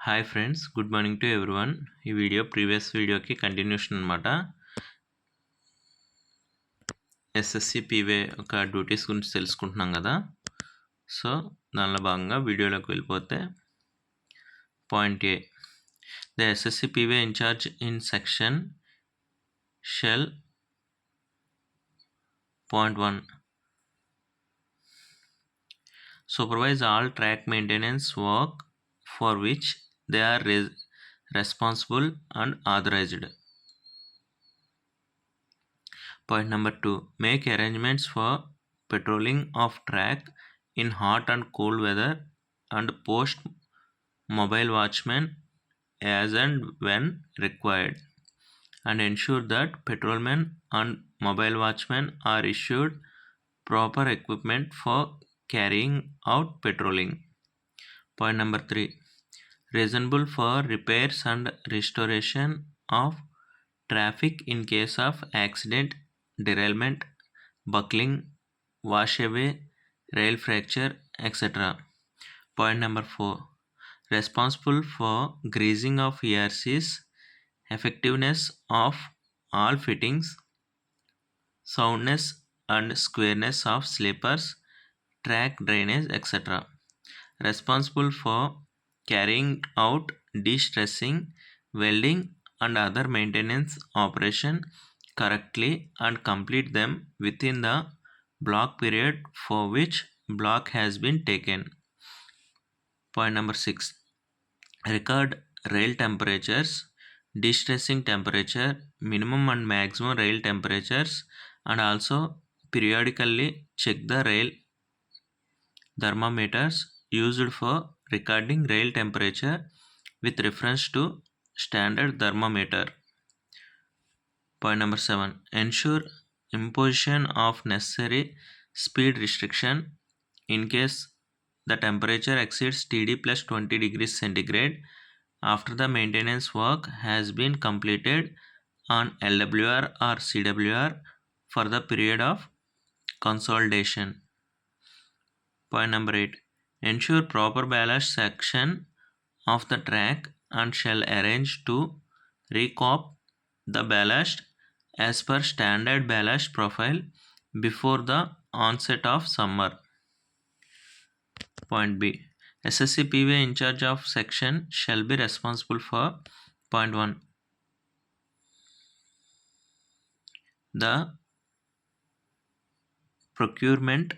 Hi friends, good morning to everyone. ఈ video previous వీడియోకి continuation అనమాట. ఎస్ఎస్సి పీవే ఒక డ్యూటీస్ గురించి తెలుసుకుంటున్నాం కదా. సో దానిలో భాగంగా వీడియోలోకి వెళ్ళిపోతే point A, the SSC P way incharge in section shall point 1 supervise all track maintenance work for which they are responsible and authorized. Point number 2, make arrangements for patrolling of track in hot and cold weather and post mobile watchmen as and when required, and ensure that patrolmen and mobile watchmen are issued proper equipment for carrying out patrolling. Point number 3, reasonable for repairs and restoration of traffic in case of accident, derailment, buckling, washaway, rail fracture, etc. Point number 4, responsible for greasing of ERCs, effectiveness of all fittings, soundness and squareness of sleepers, track drainage, etc. Responsible for carrying out de-stressing, welding and other maintenance operation correctly and complete them within the block period for which block has been taken. Point number 6, record rail temperatures, de-stressing temperature, minimum and maximum rail temperatures, and also periodically check the rail thermometers used for recording rail temperature with reference to standard thermometer. Point number 7, ensure imposition of necessary speed restriction in case the temperature exceeds TD plus 20 degrees centigrade after the maintenance work has been completed on LWR or CWR for the period of consolidation. Point number 8, ensure proper ballast section of the track and shall arrange to recop the ballast as per standard ballast profile before the onset of summer. Point B, SSC PWay in charge of section shall be responsible for point 1, the procurement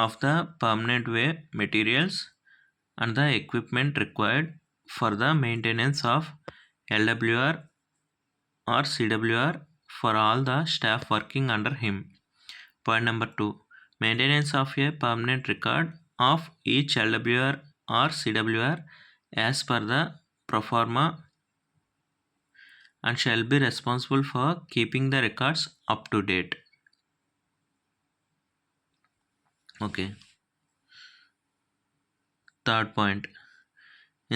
of the permanent way materials and the equipment required for the maintenance of LWR or CWR for all the staff working under him. Point number 2, maintenance of a permanent record of each LWR or CWR as per the proforma and shall be responsible for keeping the records up to date. Okay. Third point,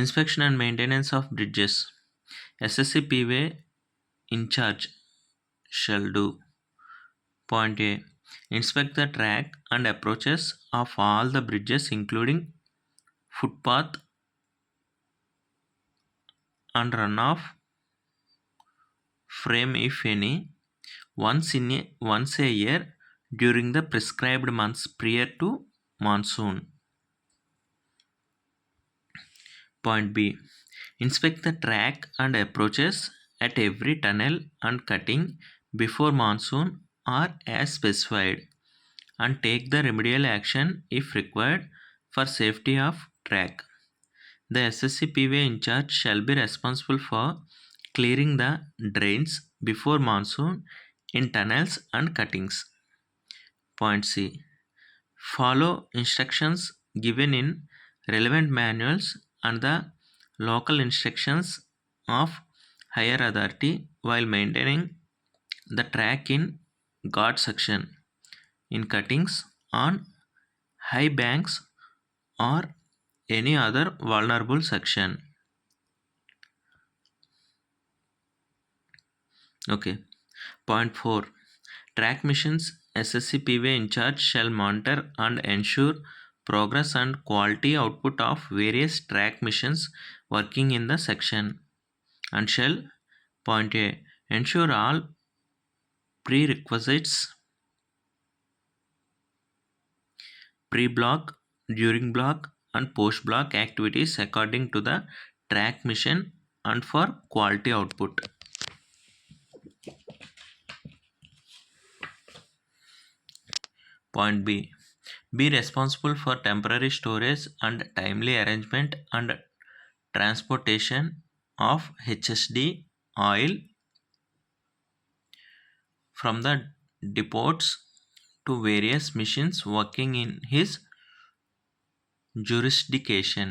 inspection and maintenance of bridges. SSC PWay in charge shall do. Point A, inspect the track and approaches of all the bridges including footpath and runoff frame if any once a year during the prescribed months prior to monsoon. Point B, inspect the track and approaches at every tunnel and cutting before monsoon or as specified and take the remedial action if required for safety of track. The SSC PWay in charge shall be responsible for clearing the drains before monsoon in tunnels and cuttings. Point C, follow instructions given in relevant manuals and the local instructions of higher authority while maintaining the track in guard section, in cuttings, on high banks or any other vulnerable section. Okay. Point 4, track missions SSC PWay in charge shall monitor and ensure progress and quality output of various track missions working in the section, and shall point A ensure all prerequisites pre-block, during block and post-block activities according to the track mission and for quality output. Point B. Be responsible for temporary storage and timely arrangement and transportation of HSD oil from the depots to various missions working in his jurisdiction.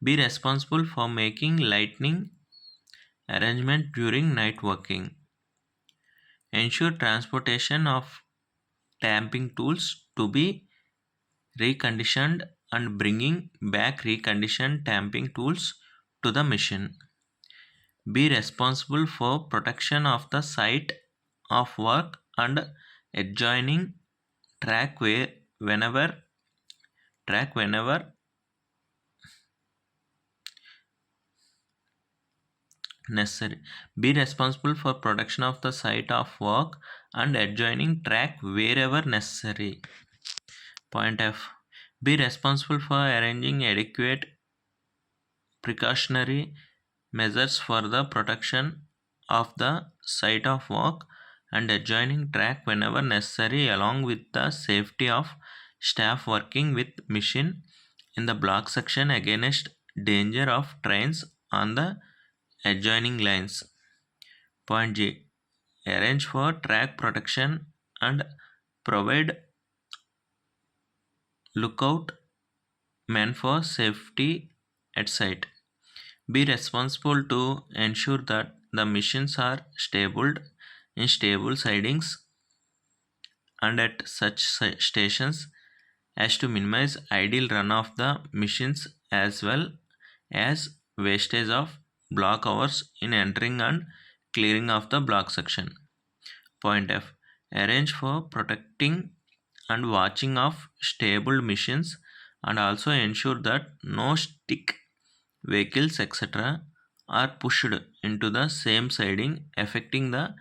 Be responsible for making lighting arrangement during night working. Ensure transportation of tamping tools to be reconditioned and bringing back reconditioned tamping tools to the machine. Be responsible for protection of the site of work and adjoining track where whenever necessary. Be responsible for protection of the site of work and adjoining track wherever necessary. Point F. Be responsible for arranging adequate precautionary measures for the protection of the site of work and adjoining track whenever necessary, along with the safety of staff working with machine in the block section against danger of trains on the adjoining lines. Point G. Arrange for track protection and provide lookout men for safety at site. Be responsible to ensure that the machines are stabled in stable sidings and at such stations as to minimize idle run of the machines as well as wastage of block hours in entering and clearing of the block section. Point F. Arrange for protecting and watching of stable machines and also ensure that no stick vehicles etc. are pushed into the same siding, affecting the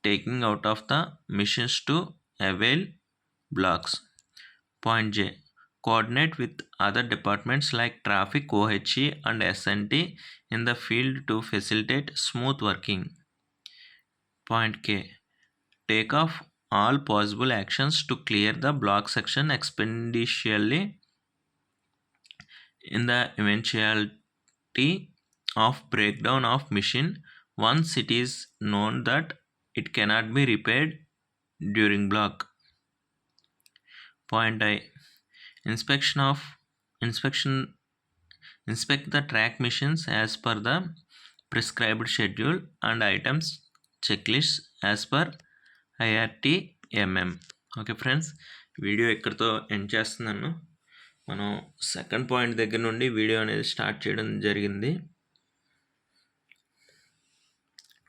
taking out of the machines to avail blocks. Point J. Coordinate with other departments like traffic, OHE and SNT in the field to facilitate smooth working. Point K. Take off all possible actions to clear the block section expeditiously in the eventuality of breakdown of machine once it is known that it cannot be repaired during block. Point I. Inspection of inspection Inspect the track machines as per the prescribed schedule and items checklists as per irtmm. Okay friends, video ఇక్కడితో end చేస్తున్నాను. మనం second point దగ్గర నుండి video అనేది start చేయడం జరిగింది.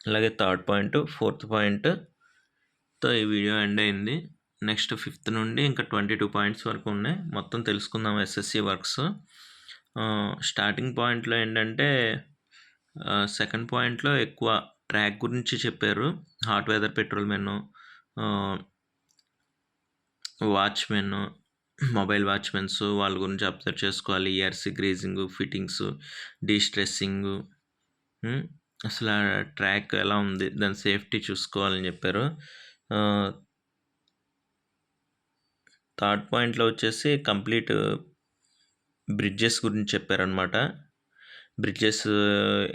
అలాగే third point, fourth పాయింట్తో ఈ వీడియో ఎండ్ అయింది. నెక్స్ట్ ఫిఫ్త్ నుండి ఇంకా 22 పాయింట్స్ వరకు ఉన్నాయి. మొత్తం తెలుసుకుందాం ఎస్ఎస్సి వర్క్స్. స్టార్టింగ్ పాయింట్లో ఏంటంటే సెకండ్ పాయింట్లో ఎక్కువ ట్రాక్ గురించి చెప్పారు. Hot weather patrol men, watchmen, mobile watchmens వాళ్ళ గురించి అబ్జర్వ్ చేసుకోవాలి. ఈఆర్సీ గ్రీజింగ్, ఫిట్టింగ్స్, డీస్ట్రెస్సింగ్, అసలు ట్రాక్ ఎలా ఉంది, దాని సేఫ్టీ చూసుకోవాలని చెప్పారు. థర్డ్ పాయింట్లో వచ్చేసి కంప్లీట్ బ్రిడ్జెస్ గురించి చెప్పారనమాట. బ్రిడ్జెస్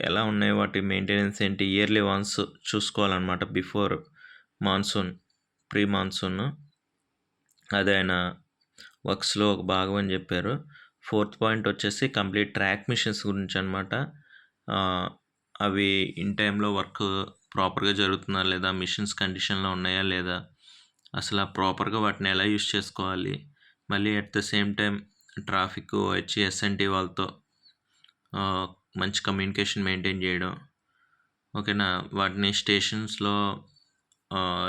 ఎలా ఉన్నాయి, వాటి మెయింటెనెన్స్ ఏంటి, ఇయర్లీ వన్స్ చూసుకోవాలన్నమాట. బిఫోర్ మాన్సూన్, ప్రీ మాన్సూన్, అది ఆయన వర్క్స్లో ఒక భాగం అని చెప్పారు. ఫోర్త్ పాయింట్ వచ్చేసి కంప్లీట్ ట్రాక్ మిషన్స్ గురించి అనమాట. అవి ఇన్ టైంలో వర్క్ ప్రాపర్గా జరుగుతుందా లేదా, మిషన్స్ కండిషన్లో ఉన్నాయా లేదా, అసలు ప్రాపర్గా వాటిని ఎలా యూస్ చేసుకోవాలి, మళ్ళీ at the same time traffic, వచ్చి ఎస్ఎన్టీ వాళ్ళతో మంచి కమ్యూనికేషన్ మెయింటైన్ చేయడం. ఓకేనా, వాటిని స్టేషన్స్లో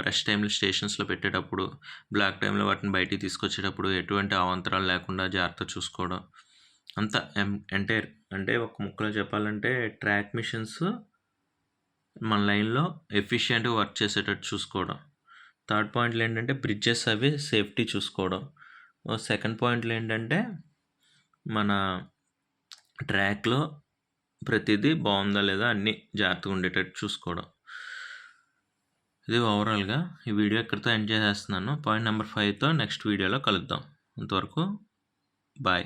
రెస్ట్ టైంలో స్టేషన్స్‌లో పెట్టేటప్పుడు, బ్లాక్ టైంలో వాటిని బయటికి తీసుకొచ్చేటప్పుడు ఎటువంటి అవాంతరాలు లేకుండా జాగ్రత్తగా చూసుకోవడం. అంతా ఎంటైర్ అంటే ఒక ముక్కలో చెప్పాలంటే ట్రాక్ మిషన్స్ మన లైన్‌లో ఎఫిషియెంట్‌గా వర్క్ చేసేటట్టు చూసుకోవడం. థర్డ్ పాయింట్‌లో ఏంటంటే బ్రిడ్జెస్ అవి సేఫ్టీ చూసుకోవడం. సెకండ్ పాయింట్‌లో ఏంటంటే మన ట్రాక్‌లో ప్రతిదీ బావుందా లేదా అన్నీ జాగ్రత్తగా ఉండేటట్టు చూసుకోవడం. ఇది ఓవరాల్‌గా ఈ వీడియో ఇక్కడితో ఎండ్ చేసేస్తున్నాను. పాయింట్ నెంబర్ 5తో నెక్స్ట్ వీడియోలో కలుద్దాం. అంతవరకు బాయ్.